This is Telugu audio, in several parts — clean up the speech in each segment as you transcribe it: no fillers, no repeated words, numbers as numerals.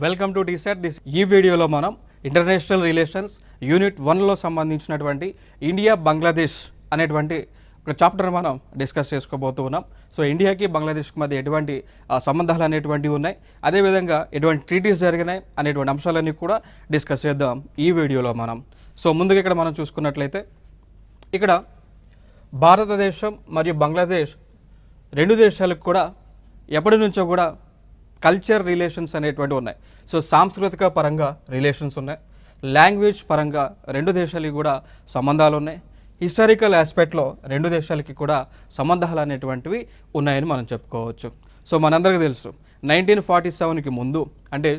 Welcome to టీసెట్. ఈ వీడియోలో మనం ఇంటర్నేషనల్ రిలేషన్స్ యూనిట్ 1లో సంబంధించినటువంటి ఇండియా బంగ్లాదేశ్ అనేటువంటి ఒక చాప్టర్ మనం డిస్కస్ చేసుకోబోతూ ఉన్నాం. సో ఇండియాకి బంగ్లాదేశ్కి మధ్య ఎటువంటి సంబంధాలు అనేటువంటివి ఉన్నాయి, అదేవిధంగా ఎటువంటి ట్రీటీస్ జరిగినాయి అనేటువంటి అంశాలన్నీ కూడా డిస్కస్ చేద్దాం ఈ వీడియోలో మనం. సో ముందుగా ఇక్కడ మనం చూసుకున్నట్లయితే ఇక్కడ భారతదేశం మరియు బంగ్లాదేశ్ రెండు దేశాలకు కూడా ఎప్పటి నుంచో కూడా కల్చర్ రిలేషన్స్ అనేటువంటివి ఉన్నాయి. సో సాంస్కృతిక పరంగా రిలేషన్స్ ఉన్నాయి, లాంగ్వేజ్ పరంగా రెండు దేశాలకి కూడా సంబంధాలు ఉన్నాయి, హిస్టారికల్ ఆస్పెక్ట్లో రెండు దేశాలకి కూడా సంబంధాలు అనేటువంటివి ఉన్నాయని మనం చెప్పుకోవచ్చు. సో మనందరికీ తెలుసు 1947కి ముందు అంటే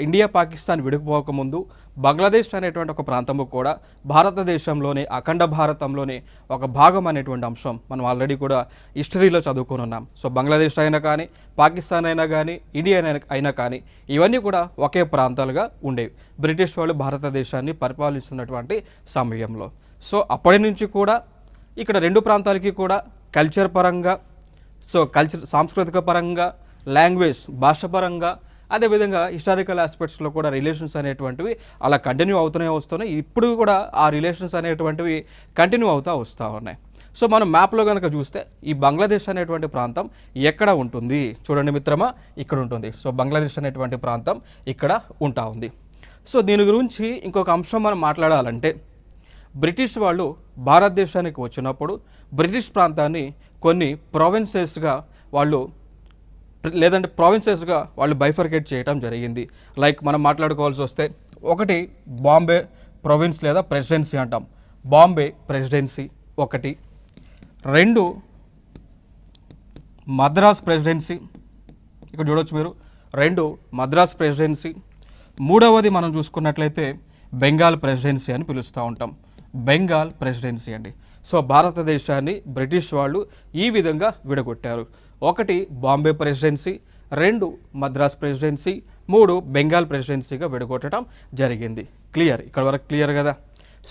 ఇండియా పాకిస్తాన్ విడిపోకముందు బంగ్లాదేశ్ అనేటువంటి ఒక ప్రాంతము కూడా భారతదేశంలోని అఖండ భారతంలోని ఒక భాగం అనేటువంటి అంశం మనం ఆల్రెడీ కూడా హిస్టరీలో చదువుకొని ఉన్నాం. సో బంగ్లాదేశ్ అయినా కానీ, పాకిస్తాన్ అయినా కానీ, ఇండియా అయినా కానీ ఇవన్నీ కూడా ఒకే ప్రాంతాలుగా ఉండేవి బ్రిటిష్ వాళ్ళు భారతదేశాన్ని పరిపాలిస్తున్నటువంటి సమయంలో. సో అప్పటి నుంచి కూడా ఇక్కడ రెండు ప్రాంతాలకి కూడా కల్చర్ పరంగా, సాంస్కృతిక పరంగా, లాంగ్వేజ్ భాష పరంగా, అదేవిధంగా హిస్టారికల్ ఆస్పెక్ట్స్లో కూడా రిలేషన్స్ అనేటువంటివి అలా కంటిన్యూ వస్తున్నాయి. ఇప్పుడు కూడా ఆ రిలేషన్స్ అనేటువంటివి కంటిన్యూ వస్తూ ఉన్నాయి. సో మనం మ్యాప్లో కనుక చూస్తే ఈ బంగ్లాదేశ్ అనేటువంటి ప్రాంతం ఎక్కడ ఉంటుంది చూడండి మిత్రమా, ఇక్కడ ఉంటుంది. సో బంగ్లాదేశ్ అనేటువంటి ప్రాంతం ఇక్కడ ఉంటా ఉంది. సో దీని గురించి ఇంకొక అంశం మనం మాట్లాడాలంటే, బ్రిటిష్ వాళ్ళు భారతదేశానికి వచ్చినప్పుడు బ్రిటిష్ ప్రాంతాన్ని కొన్ని ప్రావిన్సెస్గా వాళ్ళు బైఫర్కేట్ చేయడం జరిగింది. లైక్ మనం మాట్లాడుకోవాల్సి వస్తే, ఒకటి బాంబే ప్రొవిన్స్ లేదా ప్రెసిడెన్సీ అంటాం, బాంబే ప్రెసిడెన్సీ ఒకటి, రెండు మద్రాస్ ప్రెసిడెన్సీ, ఇక్కడ చూడవచ్చు మీరు, రెండు మద్రాస్ ప్రెసిడెన్సీ, మూడవది మనం చూసుకున్నట్లయితే బెంగాల్ ప్రెసిడెన్సీ అని పిలుస్తూ ఉంటాం, బెంగాల్ ప్రెసిడెన్సీ అండి. సో భారతదేశాన్ని బ్రిటిష్ వాళ్ళు ఈ విధంగా విడగొట్టారు. ఒకటి బాంబే ప్రెసిడెన్సీ, రెండు మద్రాస్ ప్రెసిడెన్సీ, మూడు బెంగాల్ ప్రెసిడెన్సీగా విడగొట్టడం జరిగింది. క్లియర్, ఇక్కడ వరకు క్లియర్ కదా.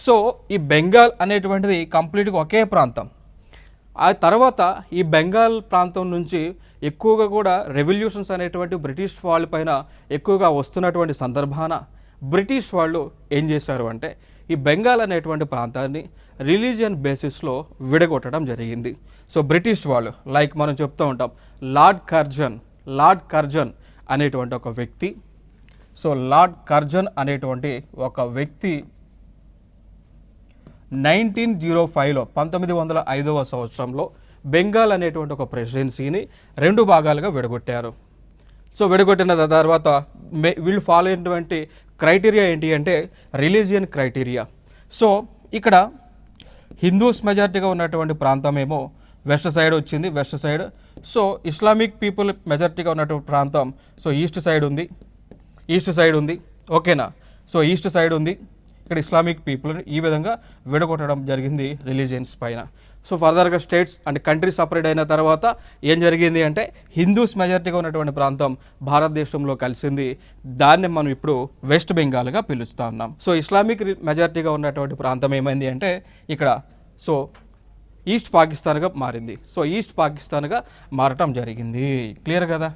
సో ఈ బెంగాల్ అనేటువంటిది కంప్లీట్గా ఒకే ప్రాంతం. ఆ తర్వాత ఈ బెంగాల్ ప్రాంతం నుంచి ఎక్కువగా కూడా రెవల్యూషన్స్ అనేటువంటి బ్రిటిష్ వాళ్ళ పైన ఎక్కువగా వస్తున్నటువంటి సందర్భాన బ్రిటిష్ వాళ్ళు ఏం చేశారు అంటే, ఈ బెంగాల్ అనేటువంటి ప్రాంతాన్ని రిలీజియన్ బేసిస్లో విడగొట్టడం జరిగింది. సో బ్రిటిష్ వాళ్ళు, లైక్ మనం చెప్తూ ఉంటాం, లార్డ్ కర్జన్ అనేటువంటి ఒక వ్యక్తి, సో లార్డ్ కర్జన్ అనేటువంటి ఒక వ్యక్తి 1905లో 1905వ సంవత్సరంలో బెంగాల్ అనేటువంటి ఒక ప్రెసిడెన్సీని రెండు భాగాలుగా విడగొట్టారు. సో విడగొట్టిన తర్వాత వీళ్ళు ఫాలో అయినటువంటి క్రైటీరియా ఏంటి అంటే రిలీజియన్ క్రైటీరియా. సో ఇక్కడ హిందూస్ మెజారిటీగా ఉన్నటువంటి ప్రాంతం ఏమో వెస్ట్ సైడ్ వచ్చింది, west side. So Islamic people మెజారిటీగా ఉన్నటువంటి ప్రాంతం సో ఈస్ట్ సైడ్ ఉంది, ఓకేనా. సో ఈస్ట్ సైడ్ ఉంది, ఇక్కడ ఇస్లామిక్ పీపుల్ ఈ విధంగా విడగొట్టడం జరిగింది రిలీజియన్స్ పైన. సో ఫర్దర్గా స్టేట్స్ అంటే కంట్రీ సపరేట్ అయిన తర్వాత ఏం జరిగింది అంటే హిందూస్ మెజారిటీగా ఉన్నటువంటి ప్రాంతం భారతదేశంలో కలిసింది. దాన్ని మనం ఇప్పుడు వెస్ట్ బెంగాల్గా పిలుస్తూ ఉన్నాం. సో ఇస్లామిక్ మెజారిటీగా ఉన్నటువంటి ప్రాంతం ఏమైంది అంటే ఇక్కడ సో ఈస్ట్ పాకిస్తాన్గా మారింది. సో ఈస్ట్ పాకిస్తాన్గా మారటం జరిగింది. క్లియర్ కదా,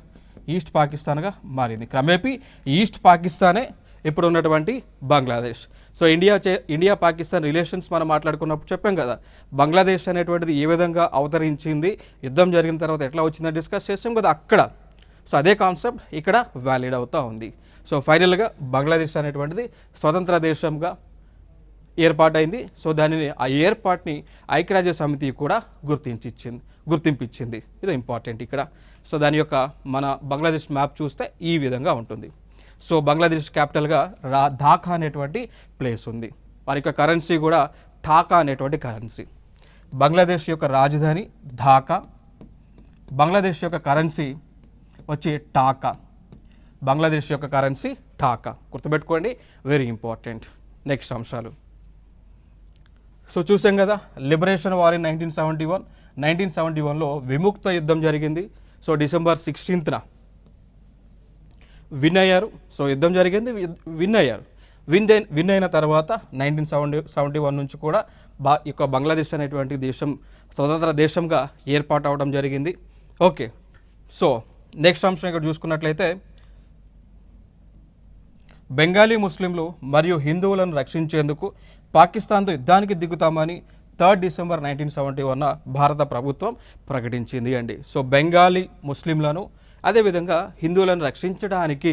ఈస్ట్ పాకిస్తాన్గా మారింది. క్రమేపీ ఈస్ట్ పాకిస్తానే ఇప్పుడు ఉన్నటువంటి Bangladesh. So India Pakistan relations మనం మాట్లాడుకున్నప్పుడు చెప్పాం కదా, బంగ్లాదేశ్ అనేటువంటిది ఏ విధంగా అవతరించింది, యుద్ధం జరిగిన తర్వాత ఎట్లా వచ్చిందని డిస్కస్ చేసాం కదా అక్కడ. సో అదే కాన్సెప్ట్ ఇక్కడ వ్యాలిడ్ అవుతూ ఉంది. సో ఫైనల్గా బంగ్లాదేశ్ అనేటువంటిది స్వతంత్ర దేశంగా ఏర్పాటైంది. సో దానిని ఆ ఏర్పాటుని ఐక్యరాజ్య సమితి కూడా గుర్తింపిచ్చింది. ఇది ఇంపార్టెంట్ ఇక్కడ. సో దాని యొక్క మన బంగ్లాదేశ్ మ్యాప్ చూస్తే ఈ విధంగా ఉంటుంది. సో బంగ్లాదేశ్ క్యాపిటల్గా ఢాకా అనేటువంటి ప్లేస్ ఉంది. వారి యొక్క కరెన్సీ కూడా ఠాకా అనేటువంటి కరెన్సీ. బంగ్లాదేశ్ యొక్క రాజధాని ఢాకా, బంగ్లాదేశ్ యొక్క కరెన్సీ వచ్చి టాకా. బంగ్లాదేశ్ యొక్క కరెన్సీ ఠాకా, గుర్తుపెట్టుకోండి, వెరీ ఇంపార్టెంట్. నెక్స్ట్ అంశాలు సో చూసాం కదా, లిబరేషన్ వార్ ఇన్ 1971లో విముక్త యుద్ధం జరిగింది. సో December 16న విన్ అయ్యారు. సో యుద్ధం జరిగింది, విన్ అయ్యారు. విన్ అయిన తర్వాత 1971 నుంచి కూడా బంగ్లాదేశ్ అనేటువంటి దేశం స్వతంత్ర దేశంగా ఏర్పాటు అవడం జరిగింది. ఓకే, సో నెక్స్ట్ అంశం ఇక్కడ చూసుకున్నట్లయితే బెంగాలీ ముస్లింలు మరియు హిందువులను రక్షించేందుకు పాకిస్తాన్తో యుద్ధానికి దిగుతామని 3 డిసెంబర్ 1971 భారత ప్రభుత్వం ప్రకటించింది అండి. సో బెంగాలీ ముస్లింలను అదేవిధంగా హిందువులను రక్షించడానికి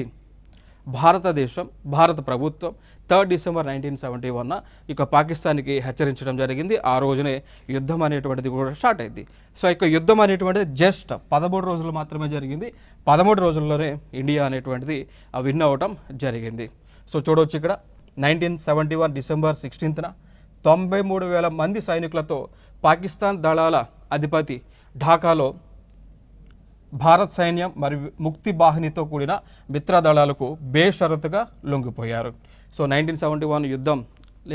భారత ప్రభుత్వం 3 డిసెంబర్ 1971 ఇక పాకిస్తాన్కి హెచ్చరించడం జరిగింది. ఆ రోజునే యుద్ధం అనేటువంటిది కూడా స్టార్ట్ అయింది. సో ఇక యుద్ధం అనేటువంటిది జస్ట్ 13 రోజులు మాత్రమే జరిగింది. 13 రోజుల్లోనే ఇండియా అనేటువంటిది విన్ అవ్వటం జరిగింది. సో చూడవచ్చు ఇక్కడ 1971 డిసెంబర్ 16న 93,000 మంది సైనికులతో పాకిస్తాన్ దళాల అధిపతి ఢాకాలో భారత్ సైన్యం మరియు ముక్తి బాహినితో కూడిన మిత్ర దళాలకు బేషరతుగా లొంగిపోయారు. సో 1971 యుద్ధం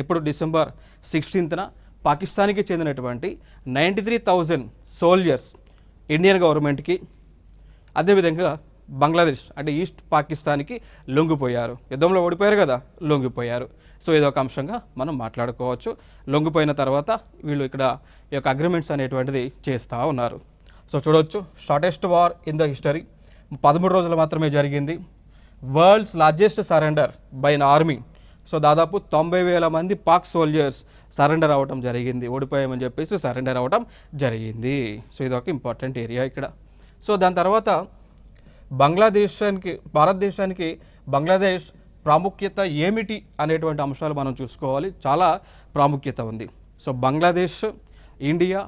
ఎప్పుడు డిసెంబర్ 16న పాకిస్తాన్కి చెందినటువంటి 93,000 సోల్జర్స్ ఇండియన్ గవర్నమెంట్కి అదేవిధంగా బంగ్లాదేశ్ అంటే ఈస్ట్ పాకిస్తాన్కి లొంగిపోయారు. యుద్ధంలో ఓడిపోయారు కదా, లొంగిపోయారు. సో ఇది ఒక అంశంగా మనం మాట్లాడుకోవచ్చు. లొంగిపోయిన తర్వాత వీళ్ళు ఇక్కడ ఈ యొక్క అగ్రిమెంట్స్ అనేటువంటిది చేస్తూ ఉన్నారు. సో చూడవచ్చు, shortest war in the history 13 రోజులు మాత్రమే జరిగింది. World's largest surrender by an army. So దాదాపు 90,000 మంది పాక్ సోల్జర్స్ సరెండర్ అవ్వటం జరిగింది. ఓడిపోయామని చెప్పేసి సరెండర్ అవ్వటం జరిగింది. సో ఇది ఒక ఇంపార్టెంట్ ఏరియా ఇక్కడ. సో దాని తర్వాత భారతదేశానికి బంగ్లాదేశ్ ప్రాముఖ్యత ఏమిటి అనేటువంటి అంశాలు మనం చూసుకోవాలి. చాలా ప్రాముఖ్యత ఉంది. సో బంగ్లాదేశ్ ఇండియా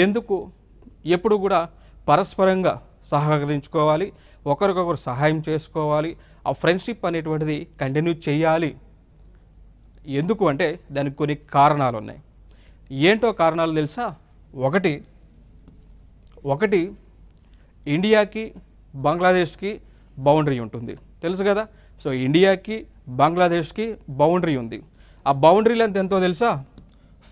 ఎందుకు ఎప్పుడు కూడా పరస్పరంగా సహకరించుకోవాలి, ఒకరికొకరు సహాయం చేసుకోవాలి, ఆ ఫ్రెండ్షిప్ అనేటువంటిది కంటిన్యూ చేయాలి. ఎందుకు అంటే దానికి కొన్ని కారణాలు ఉన్నాయి. ఏంటో కారణాలు తెలుసా? ఒకటి ఇండియాకి బంగ్లాదేశ్కి బౌండరీ ఉంటుంది, తెలుసు కదా. సో ఇండియాకి బంగ్లాదేశ్కి బౌండరీ ఉంది. ఆ బౌండరీ లెంత్ ఎంతో తెలుసా?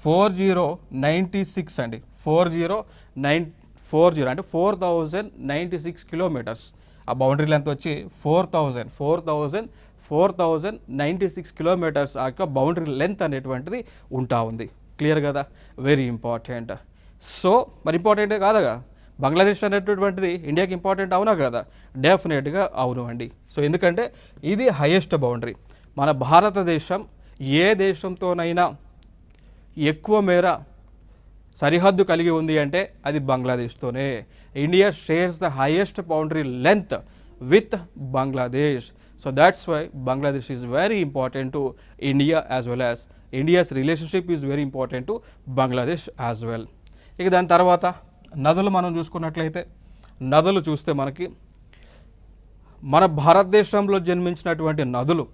4096 అండి. 4090 అంటే 4096 కిలోమీటర్స్. ఆ బౌండరీ లెంత్ వచ్చి 4096 కిలోమీటర్స్. ఆ యొక్క బౌండరీ లెంత్ అనేటువంటిది ఉంటా ఉంది. క్లియర్ కదా, వెరీ ఇంపార్టెంట్. సో మరి ఇంపార్టెంటే కాదగా బంగ్లాదేశ్ అనేటటువంటిది ఇండియాకి ఇంపార్టెంట్, అవునా కదా? డెఫినెట్గా అవును అండి. సో ఎందుకంటే ఇది హైయెస్ట్ బౌండరీ. మన భారతదేశం ఏ దేశంతోనైనా ఎక్కువ మేర సరిహద్దు కలిగి ఉంది అంటే అది బంగ్లాదేశ్తోనే. India shares the highest boundary length with Bangladesh. So that's why Bangladesh is very important to India as well as India's relationship is very important to Bangladesh as well. ఇక దాని తర్వాత నదులు మనం చూసుకున్నట్లయితే, నదులు చూస్తే మనకి మన భారతదేశంలో జన్మించినటువంటి నదులు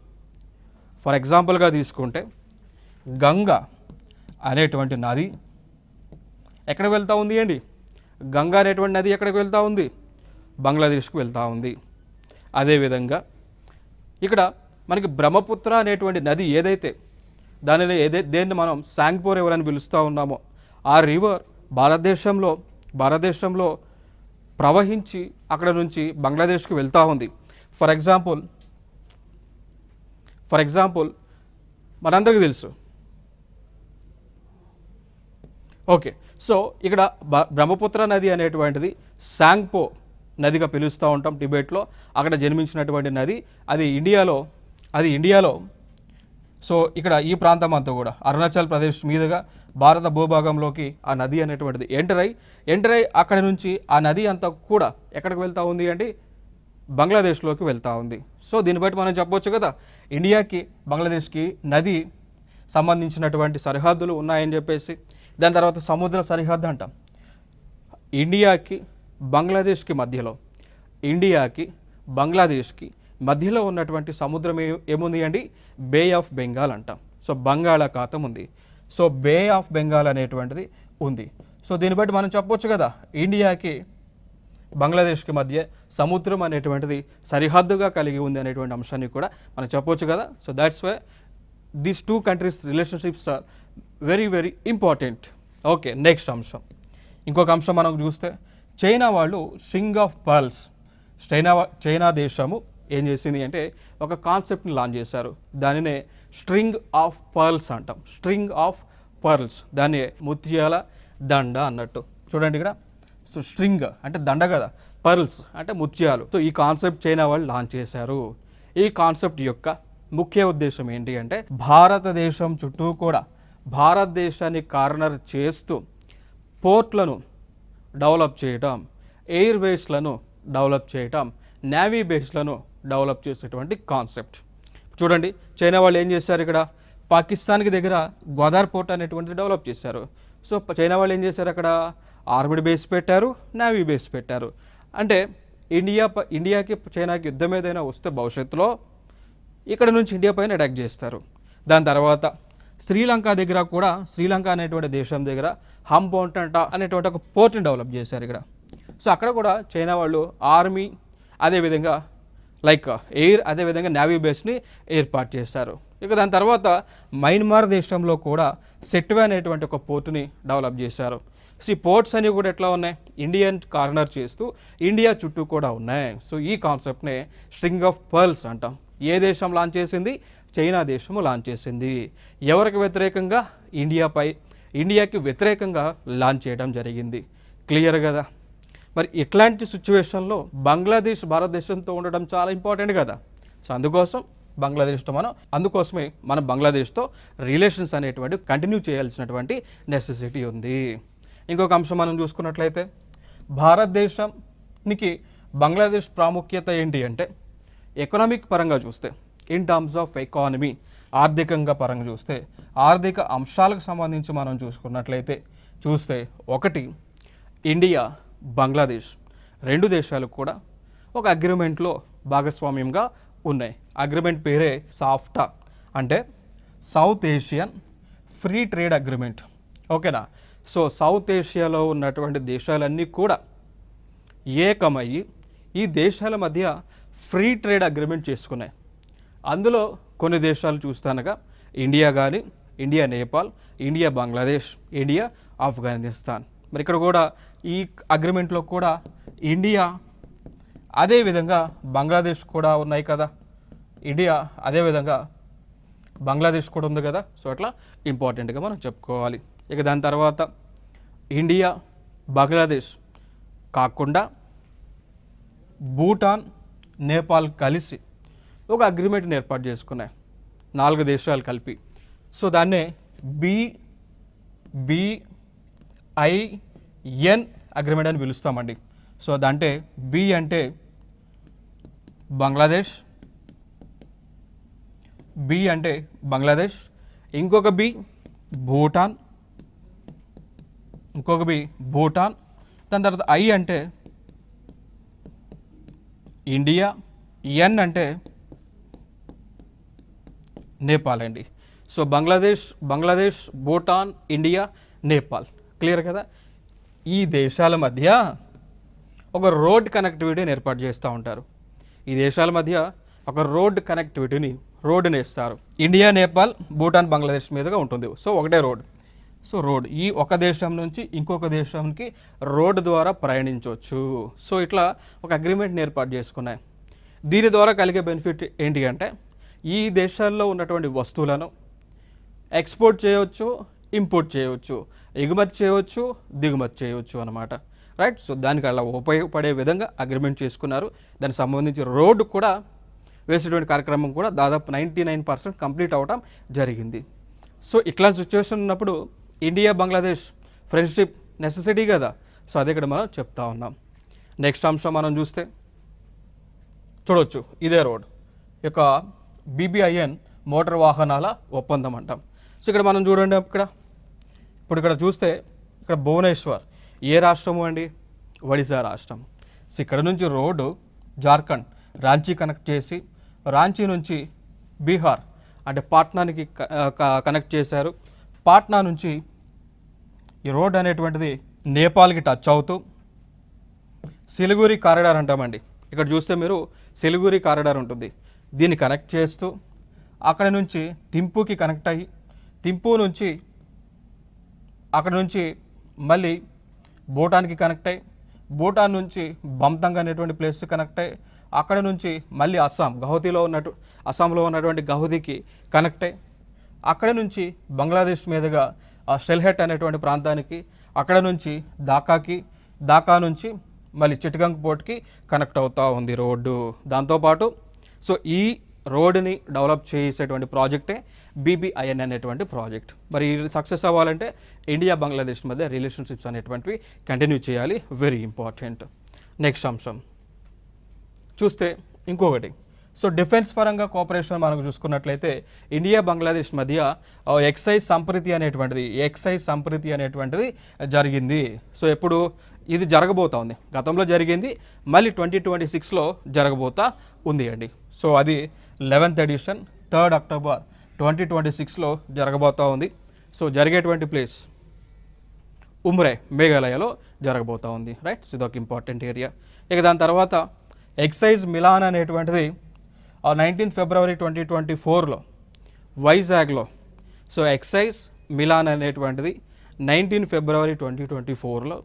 ఫర్ ఎగ్జాంపుల్గా తీసుకుంటే గంగా అనేటువంటి నది ఎక్కడికి వెళ్తూ ఉంది అండి? గంగా అనేటువంటి నది ఎక్కడికి వెళ్తూ ఉంది? బంగ్లాదేశ్కి వెళ్తూ ఉంది. అదేవిధంగా ఇక్కడ మనకి బ్రహ్మపుత్ర అనేటువంటి నది ఏదైతే దేన్ని మనం సాంగ్పో రివర్ అని పిలుస్తూ ఉన్నామో ఆ రివర్ భారతదేశంలో ప్రవహించి అక్కడ నుంచి బంగ్లాదేశ్కి వెళ్తూ ఉంది. ఫర్ ఎగ్జాంపుల్ మనందరికీ తెలుసు. ఓకే, సో ఇక్కడ బ్రహ్మపుత్ర నది అనేటువంటిది సాంగ్పో నదిగా పిలుస్తూ ఉంటాం టిబెట్లో. అక్కడ జన్మించినటువంటి నది అది ఇండియాలో. సో ఇక్కడ ఈ ప్రాంతం అంతా కూడా అరుణాచల్ ప్రదేశ్ మీదుగా భారత భూభాగంలోకి ఆ నది అనేటువంటిది ఎంటర్ అయి అక్కడి నుంచి ఆ నది అంతా కూడా ఎక్కడికి వెళ్తూ ఉంది అంటే బంగ్లాదేశ్లోకి వెళ్తూ ఉంది. సో దీన్ని బట్టి మనం చెప్పవచ్చు కదా, ఇండియాకి బంగ్లాదేశ్కి నది సంబంధించినటువంటి సరిహద్దులు ఉన్నాయని చెప్పేసి. దాని తర్వాత సముద్ర సరిహద్దు అంటాం. ఇండియాకి బంగ్లాదేశ్కి మధ్యలో ఉన్నటువంటి సముద్రం ఏముంది అండి? బే ఆఫ్ బెంగాల్ అంటాం. సో బంగాళాఖాతం ఉంది. సో బే ఆఫ్ బెంగాల్ అనేటువంటిది ఉంది. సో దీన్ని బట్టి మనం చెప్పవచ్చు కదా, ఇండియాకి బంగ్లాదేశ్కి మధ్య సముద్రం అనేటువంటిది సరిహద్దుగా కలిగి ఉంది అనేటువంటి అంశాన్ని కూడా మనం చెప్పవచ్చు కదా. So that's why these two countries relationships are very very important. Okay, next అంశం. ఇంకొక అంశం మనం చూస్తే చైనా వాళ్ళు స్ట్రింగ్ ఆఫ్ పర్ల్స్. చైనా దేశము ఏం చేసింది అంటే ఒక కాన్సెప్ట్ని లాంచ్ చేశారు. దానినే స్ట్రింగ్ ఆఫ్ పర్ల్స్ అంటాం. స్ట్రింగ్ ఆఫ్ పర్ల్స్, దాన్ని ముత్యాల దండ అన్నట్టు. చూడండి ఇక్కడ. సో స్ట్రింగ్ అంటే దండ కదా, పర్ల్స్ అంటే ముత్యాలు. సో ఈ కాన్సెప్ట్ చైనా వాళ్ళు లాంచ్ చేశారు. ఈ కాన్సెప్ట్ యొక్క ముఖ్య ఉద్దేశం ఏంటి అంటే భారతదేశం చుట్టూ కూడా భారతదేశాన్ని కార్నర్ చేస్తూ పోర్ట్లను డెవలప్ చేయటం, ఎయిర్ బేస్లను డెవలప్ చేయటం, నేవీ బేస్లను డెవలప్ చేసేటువంటి కాన్సెప్ట్. చూడండి, చైనా వాళ్ళు ఏం చేశారు, ఇక్కడ పాకిస్తాన్కి దగ్గర గ్వాదార్ పోర్ట్ అనేటువంటిది డెవలప్ చేశారు. సో చైనా వాళ్ళు ఏం చేశారు, అక్కడ ఆర్మీడ్ బేస్ పెట్టారు, నేవీ బేస్ పెట్టారు. అంటే ఇండియాకి చైనాకి యుద్ధం ఏదైనా వస్తే భవిష్యత్తులో ఇక్కడ నుంచి ఇండియా పైన అటాక్ చేస్తారు. దాని తర్వాత శ్రీలంక దగ్గర కూడా, శ్రీలంక అనేటువంటి దేశం దగ్గర హంపోంటంట అనేటువంటి ఒక పోర్ట్ని డెవలప్ చేశారు ఇక్కడ. సో అక్కడ కూడా చైనా వాళ్ళు ఆర్మీ, అదేవిధంగా లైక్ ఎయిర్, అదేవిధంగా నేవీ బేస్ని ఏర్పాటు చేశారు. ఇక దాని తర్వాత మయన్మార్ దేశంలో కూడా సెట్వే అనేటువంటి ఒక పోర్టుని డెవలప్ చేశారు. సో ఈ పోర్ట్స్ అనేవి కూడా ఎట్లా ఉన్నాయి, ఇండియన్ కార్నర్ చేస్తూ ఇండియా చుట్టూ కూడా ఉన్నాయి. సో ఈ కాన్సెప్ట్నే స్ట్రింగ్ ఆఫ్ పర్ల్స్ అంటాం. ఏ దేశం లాంచ్ చేసింది, చైనా దేశము లాంచ్ చేసింది. ఎవరికి వ్యతిరేకంగా, ఇండియాకి వ్యతిరేకంగా లాంచ్ చేయడం జరిగింది. క్లియర్ కదా. మరి ఇట్లాంటి సిచ్యువేషన్లో బంగ్లాదేశ్ భారతదేశంతో ఉండడం చాలా ఇంపార్టెంట్ కదా. సో అందుకోసమే మనం బంగ్లాదేశ్తో రిలేషన్స్ అనేటువంటి కంటిన్యూ చేయాల్సినటువంటి నెసెసిటీ ఉంది. ఇంకొక అంశం మనం చూసుకున్నట్లయితే భారతదేశానికి బంగ్లాదేశ్ ప్రాముఖ్యత ఏంటి అంటే ఎకనామిక్ పరంగా చూస్తే, ఇన్ టర్మ్స్ ఆఫ్ ఎకానమీ, ఆర్థికంగా పరంగా చూస్తే, ఆర్థిక అంశాలకు సంబంధించి మనం చూస్తే ఒకటి, ఇండియా బంగ్లాదేశ్ రెండు దేశాలు కూడా ఒక అగ్రిమెంట్లో భాగస్వామ్యంగా ఉన్నాయి. అగ్రిమెంట్ పేరే సాఫ్టా, అంటే south Asian free trade agreement. ఓకేనా. సో సౌత్ ఏషియాలో ఉన్నటువంటి దేశాలన్నీ కూడా ఏకమయ్యి ఈ దేశాల మధ్య ఫ్రీ ట్రేడ్ అగ్రిమెంట్ చేసుకున్నాయి. అందులో కొన్ని దేశాలు చూస్తానగా ఇండియా కానీ, India Nepal, India Bangladesh, India Afghanistan. మరి ఇక్కడ కూడా ఈ అగ్రిమెంట్లో కూడా ఇండియా అదేవిధంగా బంగ్లాదేశ్ కూడా ఉన్నాయి కదా. ఇండియా అదేవిధంగా బంగ్లాదేశ్ కూడా ఉంది కదా. సో అట్లా ఇంపార్టెంట్గా మనం చెప్పుకోవాలి. ఇక దాని తర్వాత ఇండియా బంగ్లాదేశ్ కాకుండా భూటాన్, నేపాల్ కలిసి ఒక అగ్రిమెంట్ని ఏర్పాటు చేసుకున్నాయి, 4 దేశాలు కలిపి. సో దాన్నే BIN అగ్రిమెంట్ అని పిలుస్తామండి. సో అదంటే బి అంటే బంగ్లాదేశ్, ఇంకొక బి భూటాన్, దాని తర్వాత I అంటే ఇండియా, N అంటే నేపాల్ అండి. So Bangladesh, Bhutan, India, Nepal. Clear కదా. ఈ దేశాల మధ్య ఒక రోడ్ కనెక్టివిటీని ఏర్పాటు చేస్తూ ఉంటారు. ఈ దేశాల మధ్య ఒక రోడ్డుని ఇస్తారు. ఇండియా, నేపాల్, భూటాన్, బంగ్లాదేశ్ మీదుగా ఉంటుంది. సో ఒకటే రోడ్. సో రోడ్ ఈ ఒక దేశం నుంచి ఇంకొక దేశానికి రోడ్డు ద్వారా ప్రయాణించవచ్చు. సో ఇట్లా ఒక అగ్రిమెంట్ని ఏర్పాటు చేసుకున్నాయి. దీని ద్వారా కలిగే బెనిఫిట్ ఏంటి అంటే ఈ దేశాల్లో ఉన్నటువంటి వస్తువులను ఎక్స్పోర్ట్ చేయవచ్చు, ఇంపోర్ట్ చేయవచ్చు, ఎగుమతి చేయవచ్చు, దిగుమతి చేయవచ్చు అన్నమాట. రైట్. సో దానికి అలా ఉపయోగపడే విధంగా అగ్రిమెంట్ చేసుకున్నారు. దానికి సంబంధించి రోడ్డు కూడా వేసేటువంటి కార్యక్రమం కూడా దాదాపు 99% కంప్లీట్ అవ్వడం జరిగింది. సో ఇట్లాంటి సిచ్యువేషన్ ఉన్నప్పుడు ఇండియా బంగ్లాదేశ్ ఫ్రెండ్షిప్ నెసెసిటీ కదా. సో అదే ఇక్కడ మనం చెప్తా ఉన్నాం. నెక్స్ట్ అంశం మనం చూడవచ్చు, ఇదే రోడ్ యొక్క BBIN మోటార్ వాహనాల ఒప్పందం అంటాం. సో ఇక్కడ మనం చూడండి, ఇక్కడ చూస్తే ఇక్కడ భువనేశ్వర్ ఏ రాష్ట్రము అండి, ఒడిశా రాష్ట్రం. సో ఇక్కడ నుంచి రోడ్డు జార్ఖండ్ రాంచీ కనెక్ట్ చేసి, రాంచీ నుంచి బీహార్ అంటే పాట్నానికి కనెక్ట్ చేశారు. పాట్నా నుంచి ఈ రోడ్ అనేటువంటిది నేపాల్కి టచ్ అవుతూ సిలిగురి కారిడార్ అంటామండి. ఇక్కడ చూస్తే మీరు సిలిగురి కారిడార్ ఉంటుంది, దీన్ని కనెక్ట్ చేస్తూ అక్కడ నుంచి థింపూకి కనెక్ట్ అయ్యి, థింపూ నుంచి అక్కడ నుంచి మళ్ళీ భూటాన్కి కనెక్ట్ అయ్యి, భూటాన్ నుంచి బంతంగ్ అనేటువంటి ప్లేస్కి కనెక్ట్ అయ్యి, అక్కడ నుంచి మళ్ళీ అస్సాంలో ఉన్నటువంటి గౌహతికి కనెక్ట్ అయ్యి, అక్కడ నుంచి బంగ్లాదేశ్ మీదుగా షెల్హెట్ అనేటువంటి ప్రాంతానికి, అక్కడ నుంచి ఢాకా నుంచి మళ్ళీ చిట్టగంగ్ పోర్ట్కి కనెక్ట్ అవుతూ ఉంది రోడ్డు. దాంతోపాటు సో ఈ రోడ్ని డెవలప్ చేసేటువంటి ప్రాజెక్టే BBIN అనేటువంటి ప్రాజెక్ట్. మరి సక్సెస్ అవ్వాలంటే ఇండియా బంగ్లాదేశ్ మధ్య రిలేషన్షిప్స్ అనేటువంటివి కంటిన్యూ చేయాలి, వెరీ ఇంపార్టెంట్. నెక్స్ట్ అంశం చూస్తే ఇంకొకటి, సో డిఫెన్స్ పరంగా కోఆపరేషన్ మనకు చూసుకున్నట్లయితే ఇండియా బంగ్లాదేశ్ మధ్య ఎక్సైజ్ సంప్రీతి అనేటువంటిది జరిగింది. సో ఎప్పుడు ఇది జరగబోతా ఉంది, గతంలో జరిగింది, మళ్ళీ 2026లో జరగబోతా ఉంది అండి. సో అది 11th ఎడిషన్ 3rd October 2026లో జరగబోతా ఉంది. సో జరిగేటువంటి ప్లేస్ ఉమ్రే, మేఘాలయలో జరగబోతా ఉంది, రైట్. సో ఇదొక ఇంపార్టెంట్ ఏరియా. ఇక దాని తర్వాత ఎక్సైజ్ మిలాన్ అనేటువంటిది 19 February 2024లో వైజాగ్లో, సో ఎక్సైజ్ మిలాన్ అనేటువంటిది 19 February 2024లో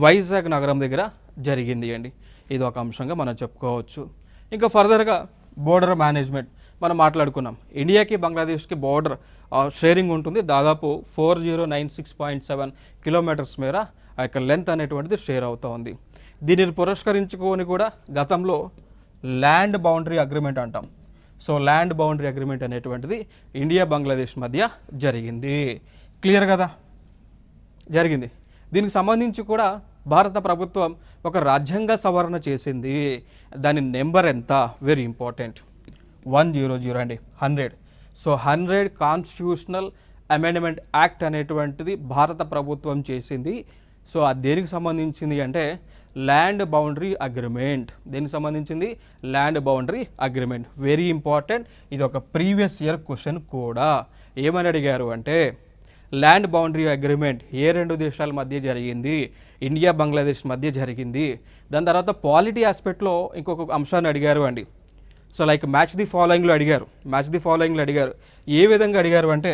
వైజాగ్ నగరం దగ్గర జరిగింది అండి. ఇది ఒక అంశంగా మనం చెప్పుకోవచ్చు. ఇంకా ఫర్దర్గా బోర్డర్ మేనేజ్మెంట్ మనం మాట్లాడుకున్నాం. ఇండియాకి బంగ్లాదేశ్కి బోర్డర్ షేరింగ్ ఉంటుంది, దాదాపు 4096.7 కిలోమీటర్స్ మేర ఆ యొక్క లెంత్ అనేటువంటిది షేర్ అవుతూ ఉంది. దీనిని పురస్కరించుకొని కూడా గతంలో ల్యాండ్ బౌండరీ అగ్రిమెంట్ అంటాం. సో ల్యాండ్ బౌండరీ అగ్రిమెంట్ అనేటువంటిది ఇండియా బంగ్లాదేశ్ మధ్య జరిగింది. క్లియర్ కదా, జరిగింది. దీనికి సంబంధించి కూడా భారత ప్రభుత్వం ఒక రాజ్యాంగ సవరణ చేసింది. దాని నెంబర్ ఎంత, వెరీ ఇంపార్టెంట్, 100 అండి, 100. సో 100 కాన్స్టిట్యూషనల్ అమెండ్మెంట్ యాక్ట్ అనేటువంటిది భారత ప్రభుత్వం చేసింది. సో అది దేనికి సంబంధించింది అంటే ల్యాండ్ బౌండరీ అగ్రిమెంట్. దేనికి సంబంధించింది? Land boundary agreement, very important. ఇది ఒక ప్రీవియస్ ఇయర్ క్వశ్చన్ కూడా. ఏమని అడిగారు అంటే ల్యాండ్ బౌండరీ అగ్రిమెంట్ ఏ రెండు దేశాల మధ్య జరిగింది? ఇండియా బంగ్లాదేశ్ మధ్య జరిగింది. దాని తర్వాత పాలిటీ ఆస్పెక్ట్లో ఇంకొక అంశాన్ని అడిగారు అండి. సో లైక్ మ్యాచ్ ది ఫాలోయింగ్లో అడిగారు. ఏ విధంగా అడిగారు అంటే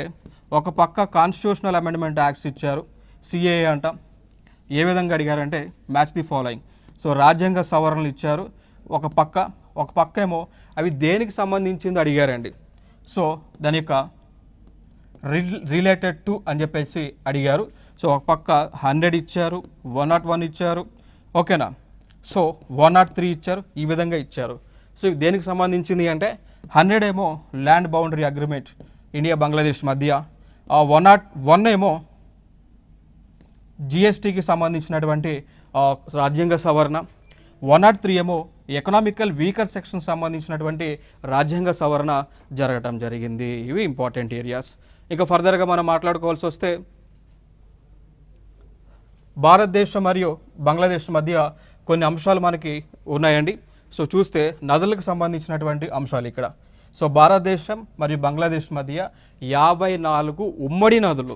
ఒక పక్క కాన్స్టిట్యూషనల్ అమెండ్మెంట్ యాక్ట్స్ ఇచ్చారు, CAA అంటాం. ఏ విధంగా అడిగారంటే మ్యాచ్ ది ఫాలోయింగ్. సో రాజ్యాంగ సవరణలు ఇచ్చారు ఒక పక్క ఏమో అవి దేనికి సంబంధించింది అడిగారండి. సో దాని యొక్క రిలేటెడ్ టు అని చెప్పేసి అడిగారు. సో ఒక పక్క 100 ఇచ్చారు, 101 ఇచ్చారు, ఓకేనా. సో 103 ఇచ్చారు, ఈ విధంగా ఇచ్చారు. సో ఇవి దేనికి సంబంధించింది అంటే 100 ఏమో land boundary agreement India Bangladesh మధ్య, 101 ఏమో GSTకి సంబంధించినటువంటి రాజ్యాంగ సవరణ, 103 ఏమో ఎకనామికల్ వీకర్ సెక్షన్ సంబంధించినటువంటి రాజ్యాంగ సవరణ జరగటం జరిగింది. ఇవి ఇంపార్టెంట్ ఏరియాస్. ఇక ఫర్దర్గా మనం మాట్లాడుకోవాల్సి వస్తే భారతదేశం మరియు బంగ్లాదేశ్ మధ్య కొన్ని అంశాలు మనకి ఉన్నాయండి. సో చూస్తే నదులకు సంబంధించినటువంటి అంశాలు ఇక్కడ. సో భారతదేశం మరియు బంగ్లాదేశ్ మధ్య 54 ఉమ్మడి నదులు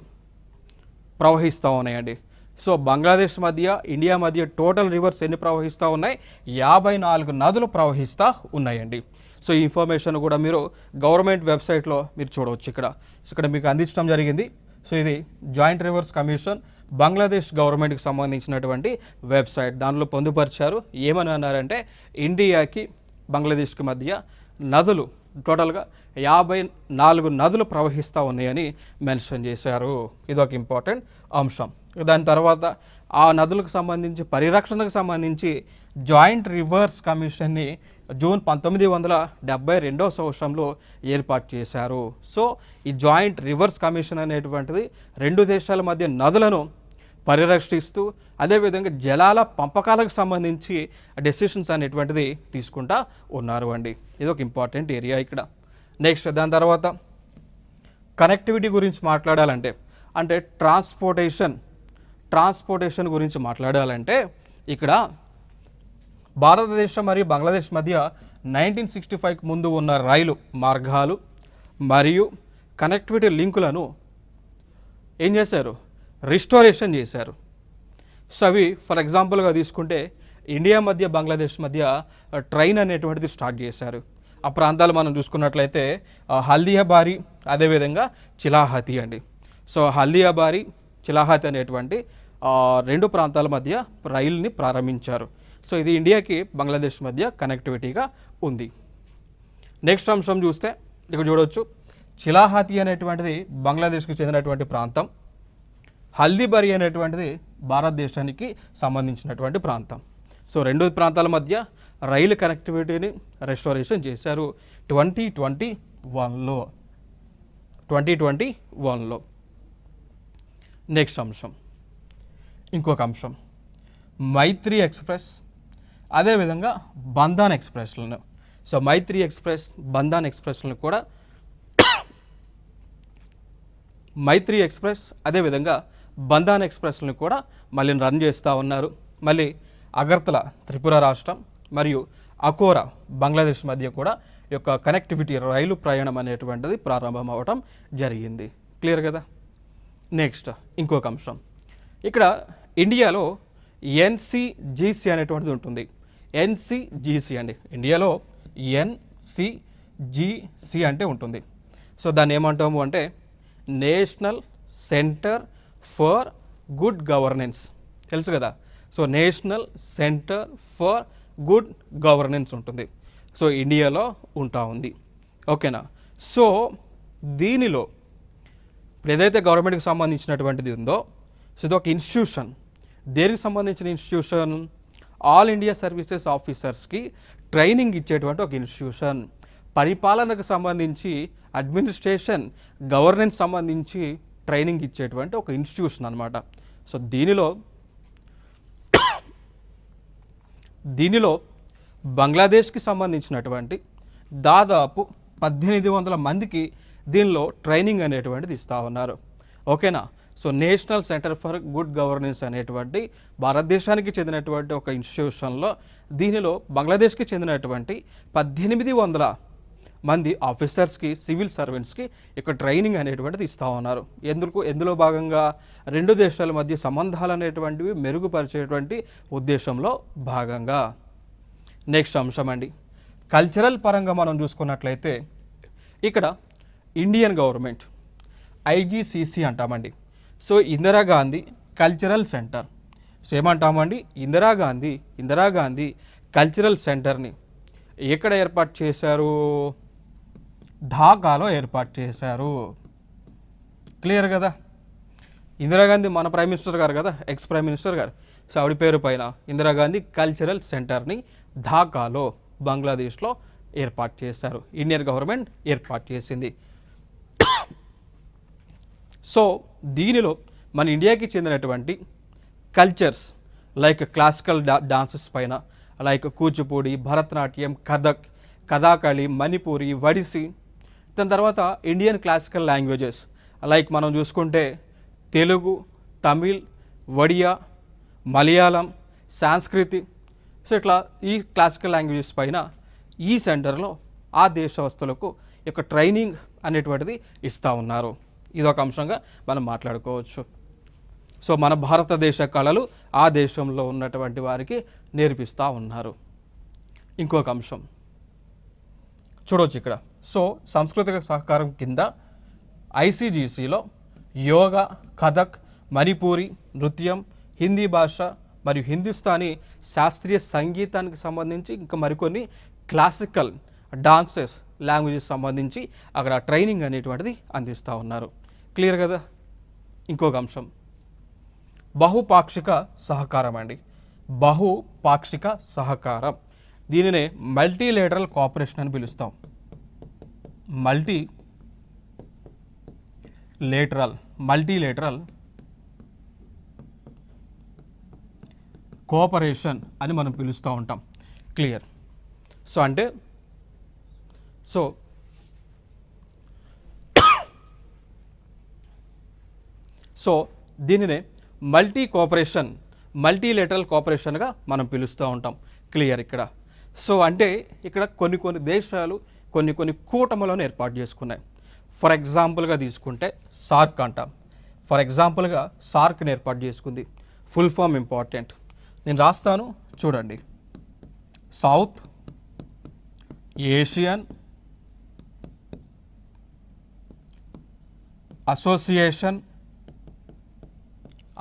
ప్రవహిస్తూ ఉన్నాయండి. సో బంగ్లాదేశ్ మధ్య ఇండియా మధ్య టోటల్ రివర్స్ ఎన్ని ప్రవహిస్తూ ఉన్నాయి? 54 నదులు ప్రవహిస్తూ ఉన్నాయండి. సో ఈ ఇన్ఫర్మేషన్ కూడా మీరు గవర్నమెంట్ వెబ్సైట్లో మీరు చూడవచ్చు. ఇక్కడ మీకు అందించడం జరిగింది. సో ఇది జాయింట్ రివర్స్ కమిషన్ బంగ్లాదేశ్ గవర్నమెంట్కి సంబంధించినటువంటి వెబ్సైట్. దానిలో పొందుపరిచారు. ఏమని అన్నారంటే ఇండియాకి బంగ్లాదేశ్కి మధ్య నదులు టోటల్గా 54 నదులు ప్రవహిస్తూ ఉన్నాయని మెన్షన్ చేశారు. ఇదొక ఇంపార్టెంట్ అంశం. దాని తర్వాత ఆ నదులకు సంబంధించి పరిరక్షణకు సంబంధించి జాయింట్ రివర్స్ కమిషన్ని జూన్ 1972వ సంవత్సరంలో ఏర్పాటు చేశారు. సో ఈ జాయింట్ రివర్స్ కమిషన్ అనేటువంటిది రెండు దేశాల మధ్య నదులను పరిరక్షిస్తూ అదేవిధంగా జలాల పంపకాలకు సంబంధించి డెసిషన్స్ అనేటువంటిది తీసుకుంటా ఉన్నారు అండి. ఇది ఒక ఇంపార్టెంట్ ఏరియా ఇక్కడ. నెక్స్ట్ దాని తర్వాత కనెక్టివిటీ గురించి మాట్లాడాలంటే ట్రాన్స్పోర్టేషన్ గురించి మాట్లాడాలంటే ఇక్కడ భారతదేశం మరియు బంగ్లాదేశ్ మధ్య 1965కి ముందు ఉన్న రైలు మార్గాలు మరియు కనెక్టివిటీ లింకులను ఏం చేశారు? రిస్టోరేషన్ చేశారు. సో అవి ఫర్ ఎగ్జాంపుల్గా తీసుకుంటే ఇండియా మధ్య బంగ్లాదేశ్ మధ్య ట్రైన్ అనేటువంటిది స్టార్ట్ చేశారు. ఆ ప్రాంతాలు మనం చూసుకున్నట్లయితే హల్దియాబారి అదేవిధంగా చిలాహతి అండి. సో హల్దియాబారి చిలాహతి అనేటువంటి రెండు ప్రాంతాల మధ్య రైలుని ప్రారంభించారు. సో ఇది ఇండియాకి బంగ్లాదేశ్ మధ్య కనెక్టివిటీగా ఉంది. నెక్స్ట్ అంశం చూస్తే ఇక్కడ చూడవచ్చు, చిలాహతి అనేటువంటిది బంగ్లాదేశ్కి చెందినటువంటి ప్రాంతం, హల్దీబారి అనేటువంటిది భారతదేశానికి సంబంధించినటువంటి ప్రాంతం. సో రెండు ప్రాంతాల మధ్య రైలు కనెక్టివిటీని రెస్టోరేషన్ చేశారు 2021లో. నెక్స్ట్ అంశం, ఇంకొక అంశం మైత్రి ఎక్స్ప్రెస్, అదేవిధంగా బంధాన్ ఎక్స్ప్రెస్లను. సో మైత్రి ఎక్స్ప్రెస్, బంధాన్ ఎక్స్ప్రెస్లను కూడా మైత్రి ఎక్స్ప్రెస్ అదేవిధంగా బంధాన్ ఎక్స్ప్రెస్లను కూడా మళ్ళీ రన్ చేస్తూ ఉన్నారు. మళ్ళీ అగర్తల త్రిపుర రాష్ట్రం మరియు అకోరా బంగ్లాదేశ్ మధ్య కూడా ఈ యొక్క కనెక్టివిటీ రైలు ప్రయాణం అనేటువంటిది ప్రారంభం అవటం జరిగింది. క్లియర్ కదా. నెక్స్ట్ ఇంకొక అంశం, ఇక్కడ ఇండియాలో ఎన్సిజిసి అనేటువంటిది ఉంటుంది. ఎన్సిజిసి అండి, ఇండియాలో ఎన్సిజిసి అంటే ఉంటుంది. సో దాన్ని ఏమంటాము అంటే national centre for good governance, తెలుసు కదా. So national centre for good governance ఉంటుంది. సో ఇండియాలో ఉంటా ఉంది. ఓకేనా. సో దీనిలో ఇప్పుడు ఏదైతే గవర్నమెంట్కి సంబంధించినటువంటిది ఉందో, సో ఇది ఒక ఇన్స్టిట్యూషన్. దేనికి సంబంధించిన ఇన్స్టిట్యూషన్? ఆల్ ఇండియా సర్వీసెస్ ఆఫీసర్స్కి ట్రైనింగ్ ఇచ్చేటువంటి ఒక ఇన్స్టిట్యూషన్. పరిపాలనకు సంబంధించి, అడ్మినిస్ట్రేషన్, గవర్నెన్స్ సంబంధించి ట్రైనింగ్ ఇచ్చేటువంటి ఒక ఇన్స్టిట్యూషన్ అనమాట. సో దీనిలో బంగ్లాదేశ్కి సంబంధించినటువంటి దాదాపు 1800 మందికి దీనిలో ట్రైనింగ్ అనేటువంటిది ఇస్తూ ఉన్నారు. ఓకేనా. So national centre for good governance అనేటువంటి భారతదేశానికి చెందినటువంటి ఒక ఇన్స్టిట్యూషన్లో దీనిలో బంగ్లాదేశ్కి చెందినటువంటి 1800 మంది ఆఫీసర్స్కి, సివిల్ సర్వెంట్స్కి ఇక ట్రైనింగ్ అనేటువంటిది ఇస్తూ ఉన్నారు. ఎందులో భాగంగా రెండు దేశాల మధ్య సంబంధాలు అనేటువంటివి మెరుగుపరిచేటువంటి ఉద్దేశంలో భాగంగా. నెక్స్ట్ అంశం అండి, కల్చరల్ పరంగా మనం చూసుకున్నట్లయితే ఇక్కడ ఇండియన్ గవర్నమెంట్ ఐజీసీసీ అంటామండి. So Indira Gandhi cultural centre. So ఏమంటామండి, ఇందిరాగాంధీ కల్చరల్ సెంటర్ని ఎక్కడ ఏర్పాటు చేశారు? ఢాకాలో ఏర్పాటు చేశారు. క్లియర్ కదా. ఇందిరాగాంధీ మన ప్రైమ్ మినిస్టర్ గారు కదా, ఎక్స్ ప్రైమ్ మినిస్టర్ గారు. సో ఆవిడ పేరు పైన ఇందిరాగాంధీ కల్చరల్ సెంటర్ని ఢాకాలో బంగ్లాదేశ్లో ఏర్పాటు చేశారు. ఇండియన్ గవర్నమెంట్ ఏర్పాటు చేసింది. సో దీనిలో మన ఇండియాకి చెందినటువంటి కల్చర్స్ లైక్ క్లాసికల్ డాన్సెస్ పైన, లైక్ కూచిపూడి, భరతనాట్యం, కథాకళి, మణిపూరి, ఒడిస్సీ, దాని తర్వాత ఇండియన్ క్లాసికల్ లాంగ్వేజెస్ లైక్ మనం చూసుకుంటే తెలుగు, తమిళ్, ఒడియా, మలయాళం, సాంస్కృతి. సో ఇట్లా ఈ క్లాసికల్ లాంగ్వేజెస్ పైన ఈ సెంటర్లో ఆ దేశస్తులకు యొక్క ట్రైనింగ్ అనేటువంటిది ఇస్తూ ఉన్నారు. ఇదొక అంశంగా మనం మాట్లాడుకోవచ్చు. సో మన భారతదేశ కళలు ఆ దేశంలో ఉన్నటువంటి వారికి నేర్పిస్తూ ఉన్నారు. ఇంకొక అంశం చూడవచ్చు ఇక్కడ. సో సాంస్కృతిక సహకారం కింద ఐసీజీసీలో యోగా, కథక్, మణిపూరి నృత్యం, హిందీ భాష మరియు హిందుస్థానీ శాస్త్రీయ సంగీతానికి సంబంధించి ఇంకా మరికొన్ని క్లాసికల్ డాన్సెస్ లాంగ్వేజెస్ సంబంధించి అక్కడ ట్రైనింగ్ అనేటువంటిది అందిస్తూ ఉన్నారు. క్లియర్ కదా. ఇంకొక అంశం బహుపాక్షిక సహకారం అండి. బహుపాక్షిక సహకారం, దీనినే మల్టీలేటరల్ కోఆపరేషన్ అని పిలుస్తాం. మల్టీలేటరల్ కోఆపరేషన్ అని మనం పిలుస్తూ ఉంటాం. క్లియర్. సో అంటే సో దీనినే మల్టీలేటరల్ కోఆపరేషన్గా మనం పిలుస్తూ ఉంటాం. క్లియర్ ఇక్కడ. సో అంటే ఇక్కడ కొన్ని దేశాలు కొన్ని కూటములను ఏర్పాటు చేసుకున్నాయి. ఫర్ ఎగ్జాంపుల్గా తీసుకుంటే సార్క్ అంటాం. ఫర్ ఎగ్జాంపుల్గా సార్క్ని ఏర్పాటు చేసుకుంది. ఫుల్ ఫామ్ ఇంపార్టెంట్, నేను రాస్తాను చూడండి. సౌత్ ఏషియన్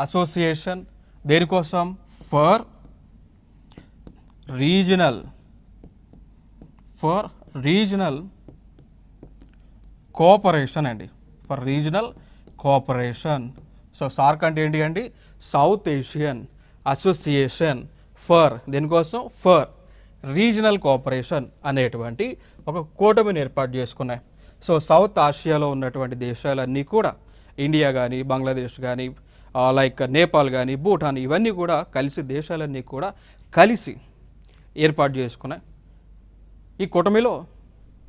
అసోసియేషన్ దేనికోసం? ఫర్ రీజనల్ కోఆపరేషన్ అండి. For regional cooperation. So SAARC అంటే ఏంటి అండి? సౌత్ ఏషియన్ అసోసియేషన్ ఫర్ దేనికోసం? ఫర్ రీజనల్ కోఆపరేషన్ అనేటువంటి ఒక కూటమిని ఏర్పాటు చేసుకున్నాయి. సో సౌత్ ఆసియాలో ఉన్నటువంటి దేశాలన్నీ కూడా ఇండియా కానీ, బంగ్లాదేశ్ కానీ, లైక్ నేపాల్ కానీ, భూటాన్, ఇవన్నీ కూడా కలిసి దేశాలన్నీ కూడా కలిసి ఏర్పాటు చేసుకున్నాయి. ఈ కూటమిలో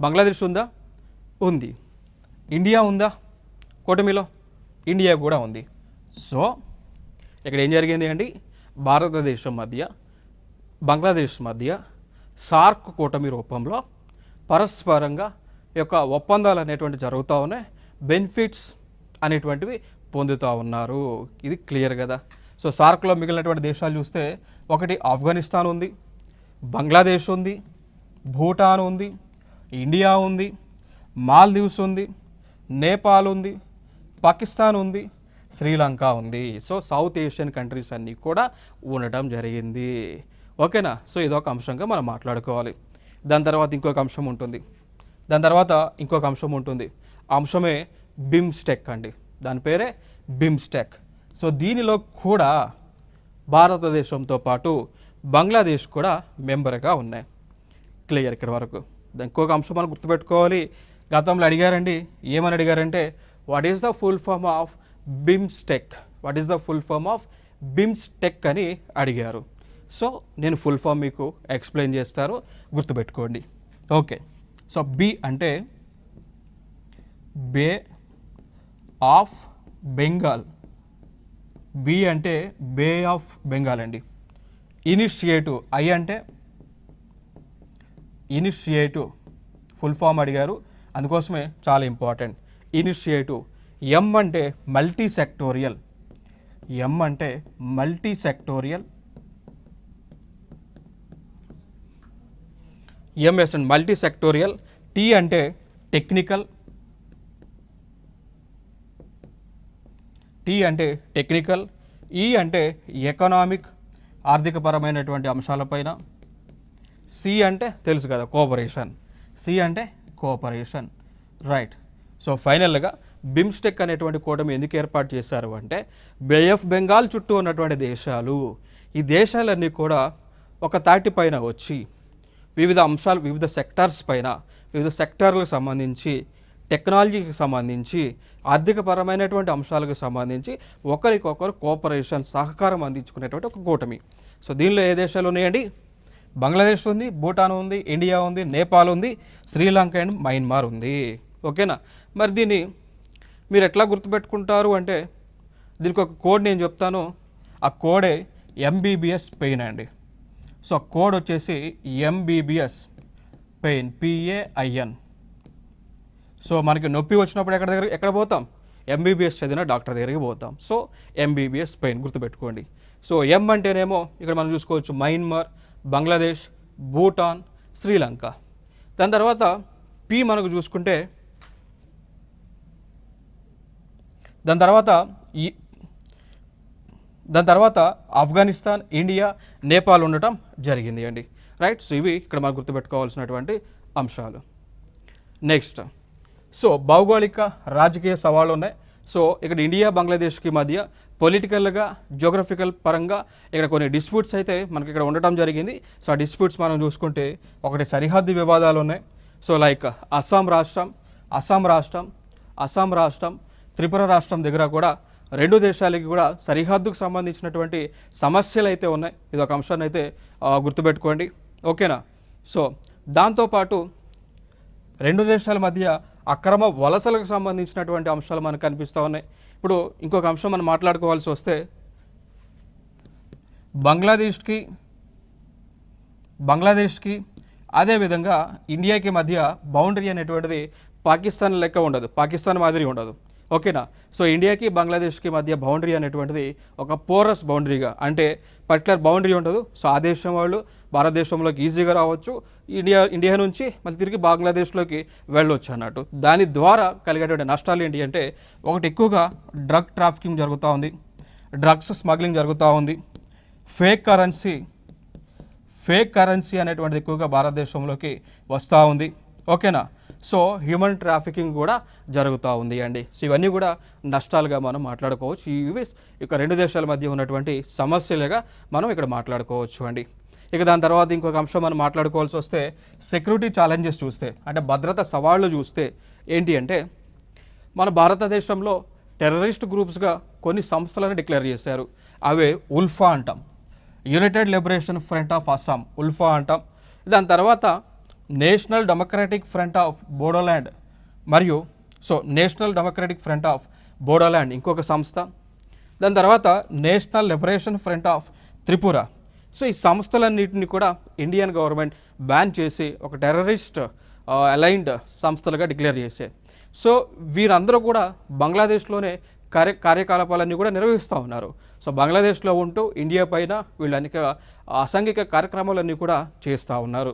బంగ్లాదేశ్ ఉందా? ఉంది. ఇండియా ఉందా కూటమిలో? ఇండియా కూడా ఉంది. సో ఇక్కడ ఏం జరిగింది అండి, భారతదేశం మధ్య బంగ్లాదేశ్ మధ్య సార్క్ కూటమి రూపంలో పరస్పరంగా యొక్క ఒప్పందాలు అనేటువంటి జరుగుతూ ఉన్నాయి, బెనిఫిట్స్ అనేటువంటివి పొందుతూ ఉన్నారు. ఇది క్లియర్ కదా. సో సార్క్లో మిగిలినటువంటి దేశాలు చూస్తే ఒకటి ఆఫ్ఘనిస్తాన్ ఉంది, బంగ్లాదేశ్ ఉంది, భూటాన్ ఉంది, ఇండియా ఉంది, మాల్దీవ్స్ ఉంది, నేపాల్ ఉంది, పాకిస్తాన్ ఉంది, శ్రీలంక ఉంది. సో సౌత్ ఏషియన్ కంట్రీస్ అన్నీ కూడా ఉండటం జరిగింది. ఓకేనా? సో ఇదొక అంశంగా మనం మాట్లాడుకోవాలి. దాని తర్వాత ఇంకొక అంశం ఉంటుంది. అంశమే బిమ్స్టెక్ అండి. దాని పేరే బిమ్స్టెక్. సో దీనిలో కూడా భారతదేశంతో పాటు బంగ్లాదేశ్ కూడా మెంబర్గా ఉన్నాయి. క్లియర్ ఇక్కడ వరకు. ఇంకొక అంశం మనం గుర్తుపెట్టుకోవాలి. గతంలో అడిగారండి, ఏమని అడిగారంటే what is the full form of BIMSTEC అని అడిగారు. సో నేను ఫుల్ ఫామ్ మీకు ఎక్స్ప్లెయిన్ చేస్తాను, గుర్తుపెట్టుకోండి. ఓకే. సో బి అంటే బే ఆఫ్ బెంగాల్. బి అంటే బే ఆఫ్ బెంగాల్ అండి. ఇనిషియేటివ్. ఐ అంటే ఇనిషియేటివ్ ఫుల్ ఫామ్ అడిగారు, అందుకోసమే చాలా ఇంపార్టెంట్. ఇనిషియేటివ్. ఎం అంటే multi sectoral. MS and multi sectoral. T అంటే టెక్నికల్. ఈ అంటే ఎకనామిక్, ఆర్థికపరమైనటువంటి అంశాలపైన. సి అంటే తెలుసు కదా, కోఆపరేషన్. రైట్. సో ఫైనల్గా బిమ్స్టెక్ అనేటువంటి కూటమి ఎందుకు ఏర్పాటు చేశారు అంటే బే ఆఫ్ బెంగాల్ చుట్టూ ఉన్నటువంటి దేశాలు, ఈ దేశాలన్నీ కూడా ఒక తాటిపైన వచ్చి వివిధ అంశాలు, వివిధ సెక్టార్లకు సంబంధించి, టెక్నాలజీకి సంబంధించి, ఆర్థికపరమైనటువంటి అంశాలకు సంబంధించి ఒకరికొకరు కోఆపరేషన్, సహకారం అందించుకునేటువంటి ఒక కూటమి. సో దీనిలో ఏ దేశాలు ఉన్నాయండి? బంగ్లాదేశ్ ఉంది, భూటాన్ ఉంది, ఇండియా ఉంది, నేపాల్ ఉంది, శ్రీలంక అండ్ మయన్మార్ ఉంది. ఓకేనా? మరి దీన్ని మీరు ఎట్లా గుర్తుపెట్టుకుంటారు అంటే దీనికి ఒక కోడ్ నేను చెప్తాను. ఆ కోడే ఎంబీబీఎస్ పెయిన్ అండి. సో కోడ్ వచ్చేసి ఎంబీబీఎస్ పెయిన్, PAIN. సో మనకి నొప్పి వచ్చినప్పుడు ఎక్కడ పోతాం? ఎంబీబీఎస్ చదివిన డాక్టర్ దగ్గరికి పోతాం. సో ఎంబీబీఎస్ పెయిన్ గుర్తుపెట్టుకోండి. సో ఎం అంటేనేమో ఇక్కడ మనం చూసుకోవచ్చు మయన్మార్, బంగ్లాదేశ్, భూటాన్, శ్రీలంక. దాని తర్వాత పి మనకు చూసుకుంటే దాని తర్వాత ఆఫ్ఘనిస్తాన్, ఇండియా, నేపాల్ ఉండటం జరిగింది అండి. రైట్. సో ఇవి ఇక్కడ మనం గుర్తుపెట్టుకోవాల్సినటువంటి అంశాలు. నెక్స్ట్, సో భౌగోళిక రాజకీయ సవాళ్ళు ఉన్నాయి. సో ఇక్కడ ఇండియా బంగ్లాదేశ్కి మధ్య పొలిటికల్గా, జియోగ్రఫికల్ పరంగా ఇక్కడ కొన్ని డిస్ప్యూట్స్ అయితే మనకి ఇక్కడ ఉండటం జరిగింది. సో ఆ డిస్ప్యూట్స్ మనం చూసుకుంటే ఒకటి సరిహద్దు వివాదాలు ఉన్నాయి. సో లైక్ అస్సాం రాష్ట్రం, త్రిపుర రాష్ట్రం దగ్గర కూడా రెండు దేశాలకి కూడా సరిహద్దుకు సంబంధించినటువంటి సమస్యలు అయితే ఉన్నాయి. ఇది ఒక అంశాన్ని అయితే గుర్తుపెట్టుకోండి. ఓకేనా? సో దాంతోపాటు రెండు దేశాల మధ్య అక్రమ వలసలకు సంబంధించినటువంటి అంశాలు మనకు కనిపిస్తూ ఉన్నాయి. ఇప్పుడు ఇంకొక అంశం మనం మాట్లాడుకోవాల్సి వస్తే బంగ్లాదేశ్కి అదేవిధంగా ఇండియాకి మధ్య బౌండరీ అనేటువంటిది పాకిస్తాన్ లెక్క ఉండదు, పాకిస్తాన్ మాదిరి ఉండదు. ఓకేనా? సో ఇండియాకి బంగ్లాదేశ్కి మధ్య బౌండరీ అనేటువంటిది ఒక పోరస్ బౌండరీగా, అంటే పర్టికులర్ బౌండరీ ఉండదు. సో ఆ దేశం వాళ్ళు భారతదేశంలోకి ఈజీగా రావచ్చు, ఇండియా నుంచి మళ్ళీ తిరిగి బంగ్లాదేశ్లోకి వెళ్ళొచ్చు అన్నట్టు. దాని ద్వారా కలిగేటువంటి నష్టాలు ఏంటి అంటే ఒకటి, ఎక్కువగా డ్రగ్ ట్రాఫికింగ్ జరుగుతూ ఉంది, డ్రగ్స్ స్మగ్లింగ్ జరుగుతూ ఉంది, ఫేక్ కరెన్సీ అనేటువంటిది ఎక్కువగా భారతదేశంలోకి వస్తూ ఉంది. ఓకేనా? సో హ్యూమన్ ట్రాఫికింగ్ కూడా జరుగుతూ ఉంది అండి. సో ఇవన్నీ కూడా నష్టాలుగా మనం మాట్లాడుకోవచ్చు. ఇవి ఇక రెండు దేశాల మధ్య ఉన్నటువంటి సమస్యలుగా మనం ఇక్కడ మాట్లాడుకోవచ్చు అండి. ఇక దాని తర్వాత ఇంకొక అంశం మనం మాట్లాడుకోవాల్సి వస్తే సెక్యూరిటీ ఛాలెంజెస్ చూస్తే, అంటే భద్రత సవాళ్ళు చూస్తే ఏంటి అంటే, మన భారతదేశంలో టెర్రరిస్ట్ గ్రూప్స్గా కొన్ని సంస్థలను డిక్లేర్ చేశారు. అవే ఉల్ఫా అంటాం, united liberation front of Assam, ULFA అంటాం. దాని తర్వాత national democratic front of Bodoland మరియు national democratic front of Bodoland ఇంకొక సంస్థ. దాని తర్వాత national liberation front of Tripura. ఈ సంస్థలన్నింటినీ కూడా ఇండియన్ గవర్నమెంట్ బ్యాన్ చేసి ఒక టెర్రరిస్ట్ అలైన్డ్ సంస్థలుగా డిక్లేర్ చేశాయి. వీరందరూ కూడా బంగ్లాదేశ్లోనే కార్యకలాపాలన్నీ కూడా నిర్వహిస్తూ ఉన్నారు. బంగ్లాదేశ్లో ఉంటూ ఇండియా పైన వీళ్ళు అనేక అసాంఘిక కార్యక్రమాలన్నీ కూడా చేస్తూ ఉన్నారు.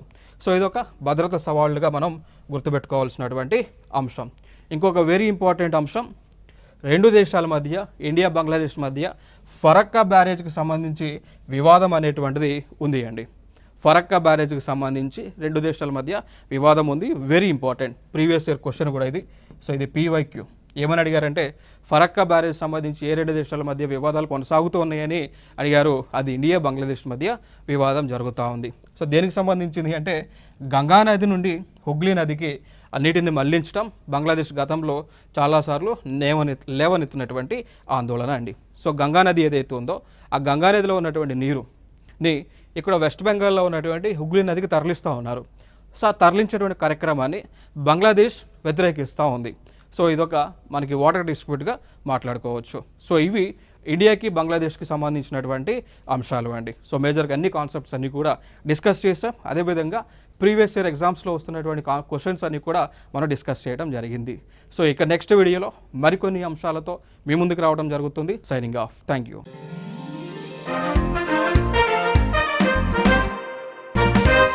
ఇదొక భద్రతా సవాళ్ళుగా మనం గుర్తుపెట్టుకోవాల్సినటువంటి అంశం. ఇంకొక వెరీ ఇంపార్టెంట్ అంశం, రెండు దేశాల మధ్య, ఇండియా బంగ్లాదేశ్ మధ్య ఫరక్కా బ్యారేజ్కి సంబంధించి వివాదం అనేటువంటిది ఉంది అండి. ఫరక్కా బ్యారేజ్కి సంబంధించి రెండు దేశాల మధ్య వివాదం ఉంది. Very important, previous year question కూడా ఇది. ఇది పీవైక్యూ. ఏమని అడిగారంటే, ఫరక్కా బ్యారేజ్ సంబంధించి ఏ రెండు దేశాల మధ్య వివాదాలు కొనసాగుతూ ఉన్నాయని అడిగారు. అది ఇండియా బంగ్లాదేశ్ మధ్య వివాదం జరుగుతూ ఉంది. దేనికి సంబంధించింది అంటే, గంగా నది నుండి హుగ్లీ నదికి నీటిని మళ్లించడం బంగ్లాదేశ్ గతంలో చాలాసార్లు లేవనెత్తినటువంటి ఆందోళన అండి. గంగా నది ఏదైతే ఉందో ఆ గంగా నదిలో ఉన్నటువంటి నీరుని ఇక్కడ వెస్ట్ బెంగాల్లో ఉన్నటువంటి హుగ్లీ నదికి తరలిస్తూ ఉన్నారు. ఆ తరలించేటువంటి కార్యక్రమాన్ని బంగ్లాదేశ్ వ్యతిరేకిస్తూ ఉంది. ఇదొక మనకి వాటర్ డిస్ప్యూట్గా మాట్లాడుకోవచ్చు. ఇవి ఇండియాకి బంగ్లాదేశ్కి సంబంధించినటువంటి అంశాలు అండి. మేజర్గా అన్ని కాన్సెప్ట్స్ అన్నీ కూడా డిస్కస్ చేసాం. అదేవిధంగా ప్రీవియస్ ఇయర్ ఎగ్జామ్స్లో వస్తున్నటువంటి క్వశ్చన్స్ అన్నీ కూడా మనం డిస్కస్ చేయడం జరిగింది. ఇక నెక్స్ట్ వీడియోలో మరికొన్ని అంశాలతో మీ ముందుకు రావడం జరుగుతుంది. Signing off. Thank you.